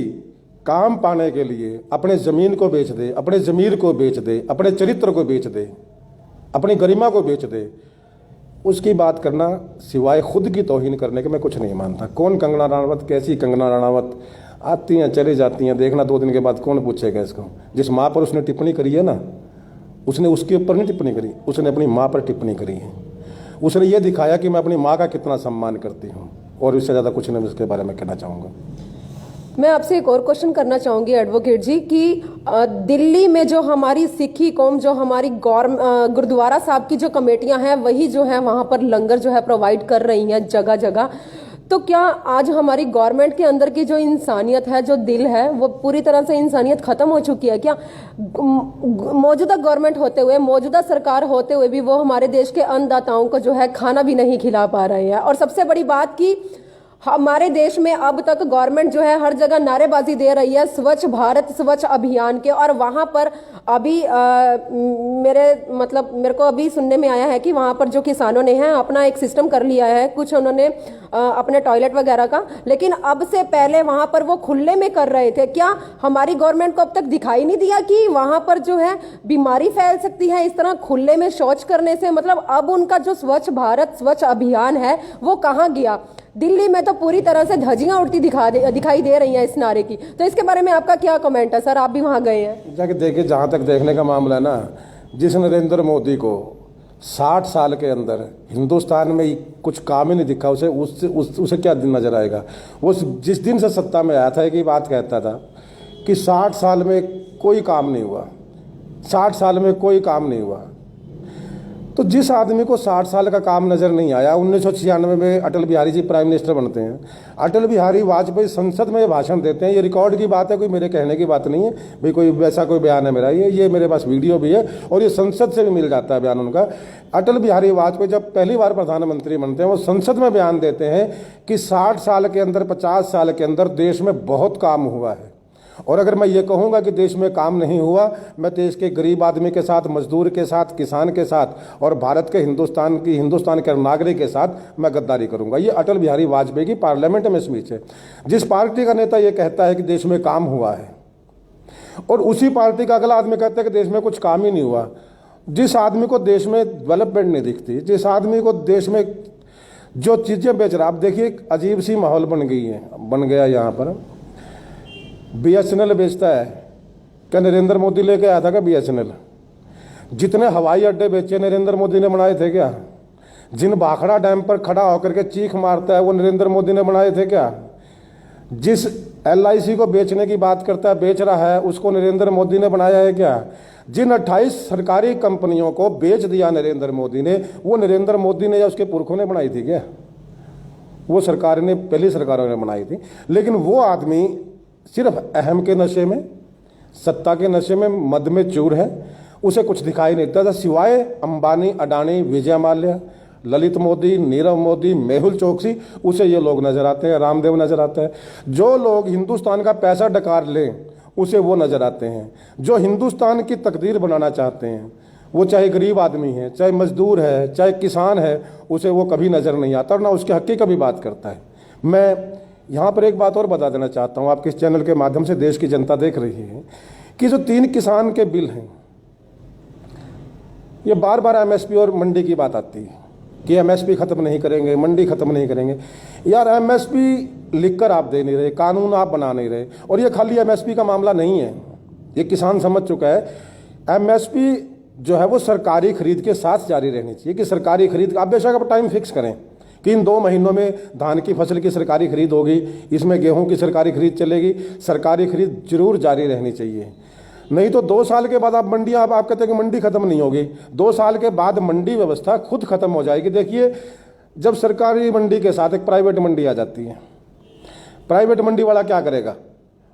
काम पाने के लिए अपने ज़मीन को बेच दे, अपने ज़मीर को बेच दे, अपने चरित्र को बेच दे, अपनी गरिमा को बेच दे, उसकी बात करना सिवाय खुद की तौहीन करने के मैं कुछ नहीं मानता। कौन कंगना रनावत, कैसी कंगना रनावत, आती हैं चली जाती हैं, देखना 2 दिन के बाद कौन पूछेगा इसको। जिस माँ पर उसने टिप्पणी करी है ना, उसने उसके ऊपर नहीं टिप्पणी करी, उसने अपनी माँ पर टिप्पणी करी है। उसने ये दिखाया कि मैं अपनी माँ का कितना सम्मान करती हूँ, और इससे ज़्यादा कुछ नहीं उसके बारे में कहना चाहूँगा। मैं आपसे एक और क्वेश्चन करना चाहूंगी एडवोकेट जी कि दिल्ली में जो हमारी सिखी कौम, जो हमारी गुरुद्वारा साहब की जो कमेटियां हैं, वही जो है वहां पर लंगर जो है प्रोवाइड कर रही हैं जगह जगह। तो क्या आज हमारी गवर्नमेंट के अंदर की जो इंसानियत है, जो दिल है, वो पूरी तरह से इंसानियत खत्म हो चुकी है क्या? मौजूदा गवर्नमेंट होते हुए, मौजूदा सरकार होते हुए भी वो हमारे देश के अन्नदाताओं को जो है खाना भी नहीं खिला पा रहे हैं। और सबसे बड़ी बात की हमारे देश में अब तक गवर्नमेंट जो है हर जगह नारेबाजी दे रही है स्वच्छ भारत स्वच्छ अभियान के, और वहां पर अभी मेरे को अभी सुनने में आया है कि वहां पर जो किसानों ने है अपना एक सिस्टम कर लिया है, कुछ उन्होंने अपने टॉयलेट वगैरह का, लेकिन अब से पहले वहां पर वो खुले में कर रहे थे। क्या हमारी गवर्नमेंट को अब तक दिखाई नहीं दिया कि वहां पर जो है बीमारी फैल सकती है इस तरह खुले में शौच करने से? मतलब अब उनका जो स्वच्छ भारत स्वच्छ अभियान है वो कहाँ गया? दिल्ली में तो पूरी तरह से धज्जियां उड़ती दिखाई दे रही हैं इस नारे की। तो इसके बारे में आपका क्या कमेंट है सर? आप भी वहां गए हैं। जाके देखिए, जहां तक देखने का मामला है ना, जिस नरेंद्र मोदी को 60 साल के अंदर हिंदुस्तान में कुछ काम ही नहीं दिखा, उसे क्या दिन नजर आएगा? वो जिस दिन से सत्ता में आया था एक ही बात कहता था कि 60 साल में कोई काम नहीं हुआ, 60 साल में कोई काम नहीं हुआ। तो जिस आदमी को 60 साल का काम नज़र नहीं आया, 1996 में अटल बिहारी जी प्राइम मिनिस्टर बनते हैं, अटल बिहारी वाजपेयी संसद में भाषण देते हैं, ये रिकॉर्ड की बात है, कोई मेरे कहने की बात नहीं है भाई, कोई वैसा कोई बयान है मेरा, ये मेरे पास वीडियो भी है और ये संसद से भी मिल जाता है बयान उनका। अटल बिहारी वाजपेयी जब पहली बार प्रधानमंत्री बनते हैं, वो संसद में बयान देते हैं कि 60 साल के अंदर, 50 साल के अंदर देश में बहुत काम हुआ है, और अगर मैं ये कहूँगा कि देश में काम नहीं हुआ, मैं देश के गरीब आदमी के साथ, मजदूर के साथ, किसान के साथ और भारत के हिंदुस्तान के नागरिक के साथ मैं गद्दारी करूँगा। ये अटल बिहारी वाजपेयी की पार्लियामेंट में स्पीच है। जिस पार्टी का नेता ये कहता है कि देश में काम हुआ है और उसी पार्टी का अगला आदमी कहता है कि देश में कुछ काम ही नहीं हुआ, जिस आदमी को देश में डेवलपमेंट नहीं दिखती, जिस आदमी को देश में जो चीज़ें बेच रहा, आप देखिए अजीब सी माहौल बन गया यहाँ पर। BSNL बेचता है, क्या नरेंद्र मोदी लेके आया था क्या BSNL? जितने हवाई अड्डे बेचे नरेंद्र मोदी ने बनाए थे क्या? जिन भाखड़ा डैम पर खड़ा होकर के चीख मारता है वो नरेंद्र मोदी ने बनाए थे क्या? जिस LIC को बेचने की बात करता है, बेच रहा है, उसको नरेंद्र मोदी ने बनाया है क्या? जिन 28 सरकारी कंपनियों को बेच दिया नरेंद्र मोदी ने, वो नरेंद्र मोदी ने या उसके पुरखों ने बनाई थी क्या? वो सरकार ने, पहली सरकारों ने बनाई थी। लेकिन वो आदमी सिर्फ अहम के नशे में, सत्ता के नशे में, मद में चूर है, उसे कुछ दिखाई नहीं देता, सिवाय अंबानी, अडानी, विजय माल्या, ललित मोदी, नीरव मोदी, मेहुल चोकसी, उसे ये लोग नजर आते हैं, रामदेव नजर आता है। जो लोग हिंदुस्तान का पैसा डकार लें उसे वो नजर आते हैं। जो हिंदुस्तान की तकदीर बनाना चाहते हैं, वो चाहे गरीब आदमी है, चाहे मजदूर है, चाहे किसान है, उसे वो कभी नजर नहीं आता और ना उसके हक की कभी बात करता है। मैं यहाँ पर एक बात और बता देना चाहता हूँ, आपके इस चैनल के माध्यम से देश की जनता देख रही है कि जो 3 किसान के बिल हैं, ये बार बार MSP और मंडी की बात आती है कि MSP खत्म नहीं करेंगे, मंडी खत्म नहीं करेंगे। यार MSP लिखकर आप दे नहीं रहे, कानून आप बना नहीं रहे, और ये खाली MSP का मामला नहीं है, ये किसान समझ चुका है। MSP जो है वो सरकारी खरीद के साथ जारी रहनी चाहिए कि सरकारी खरीद, आप बेशक आप टाइम फिक्स करें कि इन 2 महीनों में धान की फसल की सरकारी खरीद होगी, इसमें गेहूं की सरकारी खरीद चलेगी, सरकारी खरीद जरूर जारी रहनी चाहिए। नहीं तो 2 साल के बाद आप मंडियां, आप कहते हैं कि मंडी खत्म नहीं होगी, 2 साल के बाद मंडी व्यवस्था खुद खत्म हो जाएगी। देखिए, जब सरकारी मंडी के साथ एक प्राइवेट मंडी आ जाती है, प्राइवेट मंडी वाला क्या करेगा?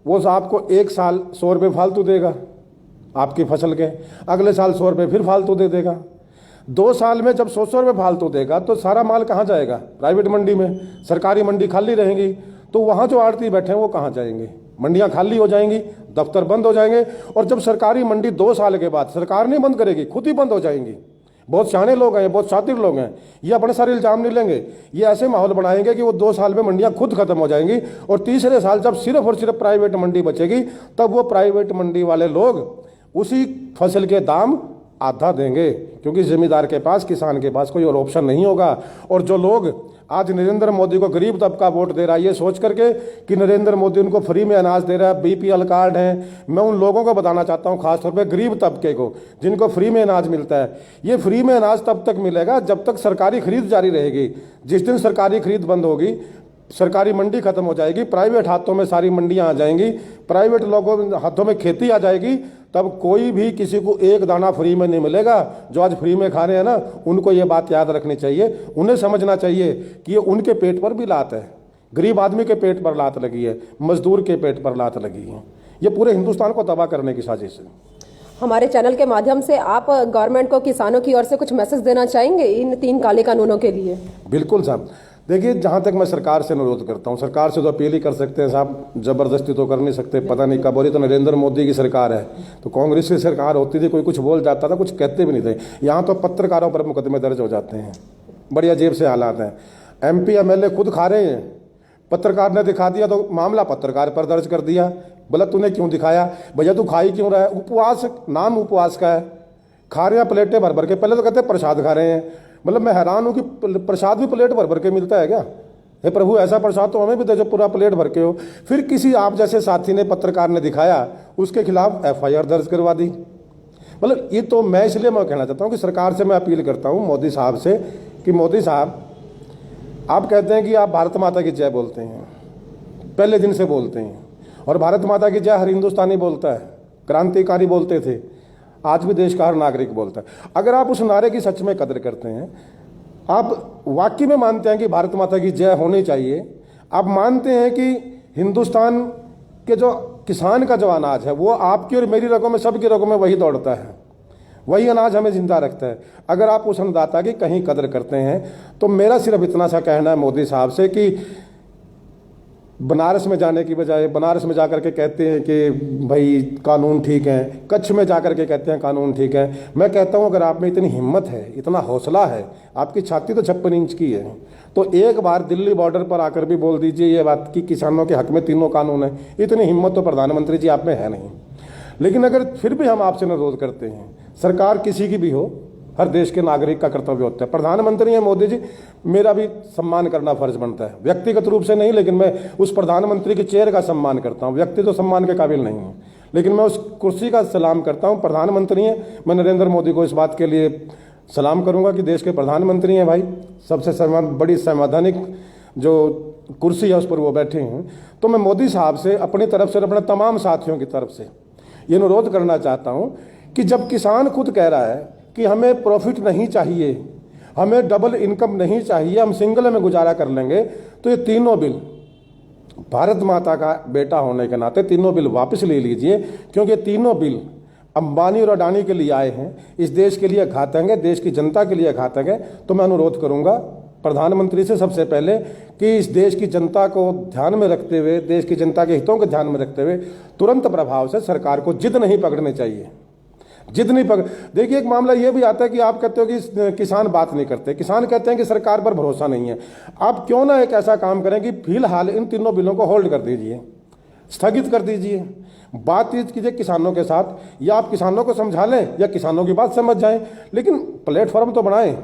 वो आपको 1 साल 100 रुपये फालतू देगा आपकी फसल के, अगले साल 100 रुपये फिर फालतू दे देगा। 2 साल में जब 100 रुपये फालतू देगा तो सारा माल कहाँ जाएगा? प्राइवेट मंडी में। सरकारी मंडी खाली रहेंगी तो वहाँ जो आड़ती बैठे हैं वो कहाँ जाएंगे? मंडियाँ खाली हो जाएंगी, दफ्तर बंद हो जाएंगे, और जब सरकारी मंडी 2 साल के बाद सरकार नहीं बंद करेगी, खुद ही बंद हो जाएंगी। बहुत सियाने लोग हैं, बहुत शातिर लोग हैं, ये अपने सारे इल्जाम नहीं लेंगे, ये ऐसे माहौल बनाएंगे कि वो 2 साल में मंडियाँ खुद खत्म हो जाएंगी, और तीसरे साल जब सिर्फ और सिर्फ प्राइवेट मंडी बचेगी, तब वो प्राइवेट मंडी वाले लोग उसी फसल के दाम आधा देंगे, क्योंकि जमींदार के पास, किसान के पास कोई और ऑप्शन नहीं होगा। और जो लोग आज नरेंद्र मोदी को गरीब तबका वोट दे रहा है ये सोच करके कि नरेंद्र मोदी उनको फ्री में अनाज दे रहा है, BPL कार्ड है, मैं उन लोगों को बताना चाहता हूँ, खासतौर पे गरीब तबके को जिनको फ्री में अनाज मिलता है, ये फ्री में अनाज तब तक मिलेगा जब तक सरकारी खरीद जारी रहेगी। जिस दिन सरकारी खरीद बंद होगी, सरकारी मंडी खत्म हो जाएगी, प्राइवेट हाथों में सारी मंडियां आ जाएंगी, प्राइवेट लोगों हाथों में खेती आ जाएगी, तब कोई भी किसी को एक दाना फ्री में नहीं मिलेगा। जो आज फ्री में खा रहे हैं ना, उनको ये बात याद रखनी चाहिए, उन्हें समझना चाहिए कि ये उनके पेट पर भी लात है, गरीब आदमी के पेट पर लात लगी है, मजदूर के पेट पर लात लगी है। ये पूरे हिंदुस्तान को तबाह करने की साजिश है। हमारे चैनल के माध्यम से आप गवर्नमेंट को, किसानों की ओर से कुछ मैसेज देना चाहेंगे इन 3 काले कानूनों के लिए? बिल्कुल साहब, देखिए, जहाँ तक मैं सरकार से अनुरोध करता हूँ, सरकार से तो अपील ही कर सकते हैं साहब, ज़बरदस्ती तो कर नहीं सकते। पता नहीं कब हो रही, तो नरेंद्र मोदी की सरकार है, तो कांग्रेस की सरकार होती थी, कोई कुछ बोल जाता था, कुछ कहते भी नहीं थे। यहाँ तो पत्रकारों पर मुकदमे दर्ज हो जाते हैं, बड़ी अजीब से हालात हैं। MP MLA खुद खा रहे हैं, पत्रकार ने दिखा दिया तो मामला पत्रकार पर दर्ज कर दिया। बोला तूने क्यों दिखाया? भैया तू खा ही क्यों रहा है? उपवास, नाम उपवास का है, खा रहे हैं प्लेटें भर भर के। पहले तो कहते हैं प्रसाद खा रहे हैं, मतलब मैं हैरान हूँ कि प्रसाद भी प्लेट भर भर के मिलता है क्या? हे प्रभु, ऐसा प्रसाद तो हमें भी दे जो पूरा प्लेट भर के हो। फिर किसी आप जैसे साथी ने, पत्रकार ने दिखाया, उसके खिलाफ FIR दर्ज करवा दी। मतलब ये तो मैं इसलिए मैं कहना चाहता हूँ कि सरकार से मैं अपील करता हूँ, मोदी साहब से, कि मोदी साहब, आप कहते हैं कि आप भारत माता की जय बोलते हैं, पहले दिन से बोलते हैं, और भारत माता की जय हर हिंदुस्तानी बोलता है, क्रांतिकारी बोलते थे। आज भी देश का हर नागरिक बोलता है। अगर आप उस नारे की सच में कदर करते हैं, आप वाकई में मानते हैं कि भारत माता की जय होनी चाहिए, आप मानते हैं कि हिंदुस्तान के जो किसान का जो अनाज है वो आपकी और मेरी रगों में, सबकी रगों में वही दौड़ता है, वही अनाज हमें जिंदा रखता है, अगर आप उस अन्नदाता की कहीं कदर करते हैं, तो मेरा सिर्फ इतना सा कहना है मोदी साहब से कि बनारस में जाने की बजाय बनारस में जाकर के कहते हैं कि भाई कानून ठीक है, कच्छ में जाकर के कहते हैं कानून ठीक है। मैं कहता हूं अगर आप में इतनी हिम्मत है, इतना हौसला है, आपकी छाती तो 56 इंच की है, तो एक बार दिल्ली बॉर्डर पर आकर भी बोल दीजिए ये बात कि किसानों के हक में तीनों कानून है। इतनी हिम्मत तो प्रधानमंत्री जी आप में है नहीं। लेकिन अगर फिर भी हम आपसे अनुरोध करते हैं, सरकार किसी की भी हो, हर देश के नागरिक का कर्तव्य होता है। प्रधानमंत्री हैं मोदी जी, मेरा भी सम्मान करना फर्ज बनता है, व्यक्तिगत रूप से नहीं, लेकिन मैं उस प्रधानमंत्री के चेहरे का सम्मान करता हूं। व्यक्ति तो सम्मान के काबिल नहीं है, लेकिन मैं उस कुर्सी का सलाम करता हूं। प्रधानमंत्री हैं, मैं नरेंद्र मोदी को इस बात के लिए सलाम करूंगा कि देश के प्रधानमंत्री हैं भाई, सबसे बड़ी संवैधानिक जो कुर्सी है उस पर वो बैठे हैं। तो मैं मोदी साहब से अपनी तरफ से और अपने तमाम साथियों की तरफ से ये अनुरोध करना चाहता हूं कि जब किसान खुद कह रहा है कि हमें प्रॉफिट नहीं चाहिए, हमें डबल इनकम नहीं चाहिए, हम सिंगल में गुजारा कर लेंगे, तो ये तीनों बिल, भारत माता का बेटा होने के नाते तीनों बिल वापस ले लीजिए, क्योंकि तीनों बिल अंबानी और अडानी के लिए आए हैं, इस देश के लिए घातक है, देश की जनता के लिए घातक है। तो मैं अनुरोध करूंगा प्रधानमंत्री से सबसे पहले कि इस देश की जनता को ध्यान में रखते हुए, देश की जनता के हितों को ध्यान में रखते हुए तुरंत प्रभाव से सरकार को जिद नहीं पकड़नी चाहिए, जिद नहीं पकड़। देखिए एक मामला ये भी आता है कि आप कहते हो कि किसान बात नहीं करते, किसान कहते हैं कि सरकार पर भरोसा नहीं है। आप क्यों ना एक ऐसा काम करें कि फिलहाल इन तीनों बिलों को होल्ड कर दीजिए, स्थगित कर दीजिए, बातचीत कीजिए किसानों के साथ, या आप किसानों को समझा लें या किसानों की बात समझ जाएं, लेकिन प्लेटफॉर्म तो बनाएं।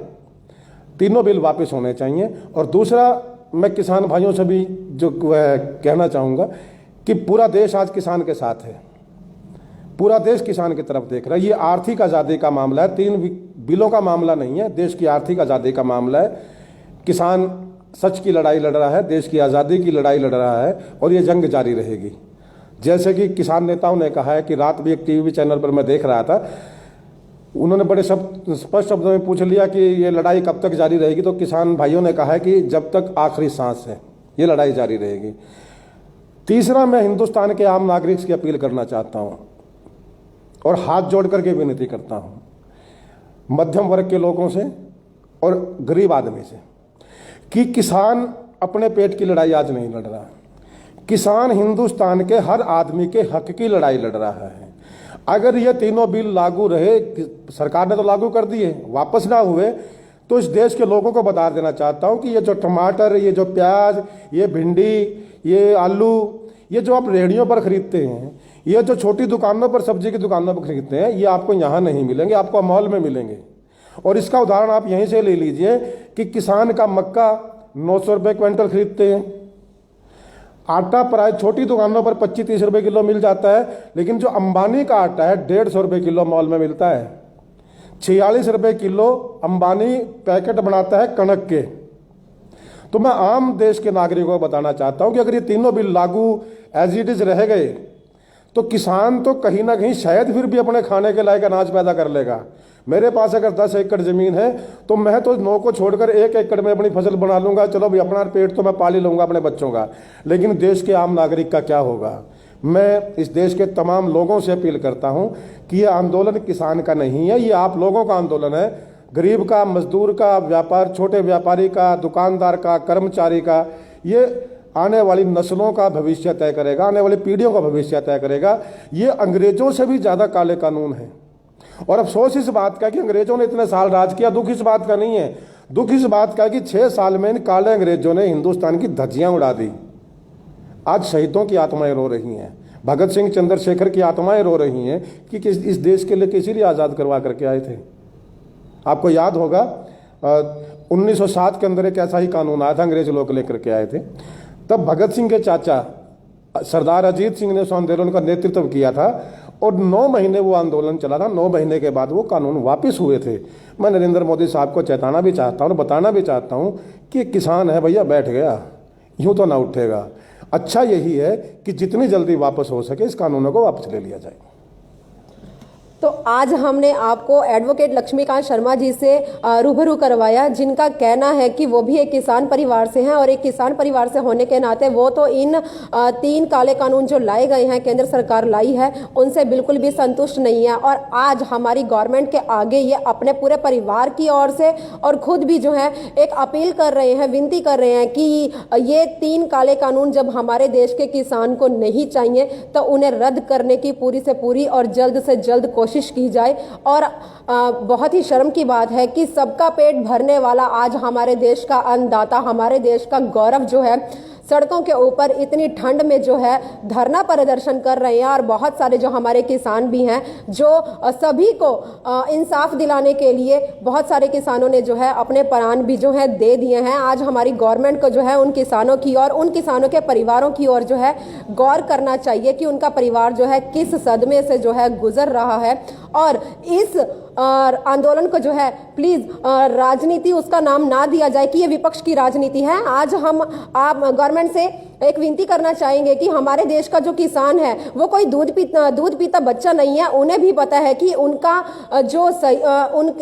तीनों बिल वापस होने चाहिए। और दूसरा, मैं किसान भाइयों से भी जो कहना चाहूँगा कि पूरा देश आज किसान के साथ है, पूरा देश किसान की तरफ देख रहा है। ये आर्थिक आज़ादी का मामला है, 3 बिलों का मामला नहीं है, देश की आर्थिक आज़ादी का मामला है। किसान सच की लड़ाई लड़ रहा है, देश की आज़ादी की लड़ाई लड़ रहा है, और ये जंग जारी रहेगी। जैसे कि किसान नेताओं ने कहा है कि रात भी एक टीवी चैनल पर मैं देख रहा था, उन्होंने बड़े स्पष्ट शब्दों में पूछ लिया कि ये लड़ाई कब तक जारी रहेगी, तो किसान भाइयों ने कहा है कि जब तक आखिरी सांस है ये लड़ाई जारी रहेगी। तीसरा, मैं हिंदुस्तान के आम नागरिक से अपील करना चाहता हूँ और हाथ जोड़ करके विनती करता हूँ मध्यम वर्ग के लोगों से और गरीब आदमी से कि किसान अपने पेट की लड़ाई आज नहीं लड़ रहा, किसान हिंदुस्तान के हर आदमी के हक की लड़ाई लड़ रहा है। अगर ये तीनों बिल लागू रहे, सरकार ने तो लागू कर दिए, वापस ना हुए, तो इस देश के लोगों को बता देना चाहता हूँ कि ये जो टमाटर, ये जो प्याज, ये भिंडी, ये आलू, ये जो आप रेहड़ियों पर खरीदते हैं, ये जो छोटी दुकानों पर, सब्जी की दुकानों पर खरीदते हैं, ये आपको यहाँ नहीं मिलेंगे, आपको मॉल में मिलेंगे। और इसका उदाहरण आप यहीं से ले लीजिए कि किसान का मक्का 900 रुपये क्विंटल खरीदते हैं, आटा प्राय छोटी दुकानों पर 25-30 रुपये किलो मिल जाता है, लेकिन जो अंबानी का आटा है 150 रुपये किलो मॉल में मिलता है। 46 रुपये किलो अंबानी पैकेट बनाता है कणक के। तो मैं आम देश के नागरिकों को बताना चाहता हूं कि अगर ये तीनों बिल लागू एज इट इज रह गए, तो किसान तो कहीं ना कहीं शायद फिर भी अपने खाने के लायक अनाज पैदा कर लेगा। मेरे पास अगर 10 एकड़ ज़मीन है तो मैं तो 9 को छोड़कर 1 एकड़ में अपनी फसल बना लूँगा, चलो भाई अपना पेट तो मैं पाल ही लूँगा अपने बच्चों का। लेकिन देश के आम नागरिक का क्या होगा? मैं इस देश के तमाम लोगों से अपील करता हूँ कि ये आंदोलन किसान का नहीं है, ये आप लोगों का आंदोलन है। गरीब का, मजदूर का, व्यापार, छोटे व्यापारी का, दुकानदार का, कर्मचारी का, ये आने वाली नस्लों का भविष्य तय करेगा, आने वाली पीढ़ियों का भविष्य तय करेगा। ये अंग्रेजों से भी ज़्यादा काले कानून हैं। और अफसोस इस बात का कि अंग्रेजों ने इतने साल राज किया, दुख इस बात का नहीं है, दुख इस बात का कि 6 साल में इन काले अंग्रेजों ने हिंदुस्तान की धज्जियां उड़ा दी। आज शहीदों की आत्माएं रो रही हैं, भगत सिंह, चंद्रशेखर की आत्माएं रो रही हैं कि इस देश के लिए किसी लिए आज़ाद करवा करके आए थे। आपको याद होगा 1907 के अंदर एक ऐसा ही कानून आया था, अंग्रेज लोग लेकर के आए थे। तब भगत सिंह के चाचा सरदार अजीत सिंह ने उस आंदोलन का नेतृत्व किया था और 9 महीने वो आंदोलन चला था। 9 महीने के बाद वो कानून वापस हुए थे। मैं नरेंद्र मोदी साहब को चेताना भी चाहता हूँ और बताना भी चाहता हूँ कि किसान है भैया, बैठ गया, यूँ तो ना उठेगा। अच्छा यही है कि जितनी जल्दी वापस हो सके इस कानूनों को वापस ले लिया जाए। तो आज हमने आपको एडवोकेट लक्ष्मीकांत शर्मा जी से रूबरू करवाया, जिनका कहना है कि वो भी एक किसान परिवार से हैं और एक किसान परिवार से होने के नाते वो तो इन 3 काले कानून जो लाए गए हैं, केंद्र सरकार लाई है, उनसे बिल्कुल भी संतुष्ट नहीं है। और आज हमारी गवर्नमेंट के आगे ये अपने पूरे परिवार की ओर से और खुद भी जो है एक अपील कर रहे हैं, विनती कर रहे हैं कि ये 3 काले कानून जब हमारे देश के किसान को नहीं चाहिए तो उन्हें रद्द करने की पूरी से पूरी और जल्द से जल्द कोशिश की जाए। और बहुत ही शर्म की बात है कि सबका पेट भरने वाला आज हमारे देश का अन्नदाता, हमारे देश का गौरव जो है, सड़कों के ऊपर इतनी ठंड में जो है धरना प्रदर्शन कर रहे हैं। और बहुत सारे जो हमारे किसान भी हैं, जो सभी को इंसाफ दिलाने के लिए बहुत सारे किसानों ने जो है अपने प्राण भी जो है दे दिए हैं। आज हमारी गवर्नमेंट को जो है उन किसानों की और उन किसानों के परिवारों की ओर जो है गौर करना चाहिए कि उनका परिवार जो है किस सदमे से जो है गुजर रहा है। और इस आंदोलन को जो है प्लीज राजनीति उसका नाम ना दिया जाए कि ये विपक्ष की राजनीति है। आज हम आप गवर्नमेंट से एक विनती करना चाहेंगे कि हमारे देश का जो किसान है वो कोई दूध पीता बच्चा नहीं है। उन्हें भी पता है कि उनका जो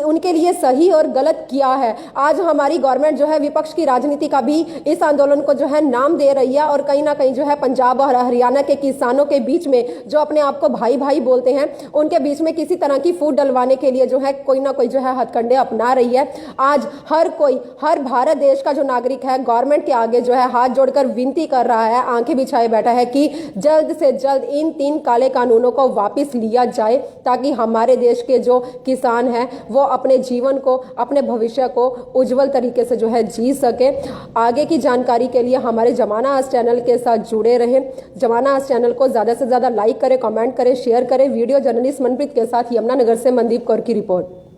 उनके लिए सही और गलत क्या है। आज हमारी गवर्नमेंट जो है विपक्ष की राजनीति का भी इस आंदोलन को जो है नाम दे रही है और कहीं ना कहीं जो है पंजाब और हरियाणा के किसानों के बीच में जो अपने आप को भाई भाई बोलते हैं, उनके बीच में किसी तरह की फूट डलवाने के लिए जो है कोई ना कोई जो है हथकंडे अपना रही है। आज हर भारत देश का जो नागरिक है गवर्नमेंट के आगे जो है हाथ जोड़कर विनती कर रहा है, आंखें बिछाए बैठा है कि जल्द से जल्द इन 3 काले कानूनों को वापस लिया जाए, ताकि हमारे देश के जो किसान हैं वो अपने जीवन को, अपने भविष्य को उज्जवल तरीके से जो है जी सके। आगे की जानकारी के लिए हमारे जमाना आज चैनल के साथ जुड़े रहें। जमाना आज चैनल को ज़्यादा से ज़्यादा लाइक करें, कमेंट करें, शेयर करें। वीडियो जर्नलिस्ट मनप्रीत के साथ यमुनानगर से मनदीप कौर की रिपोर्ट।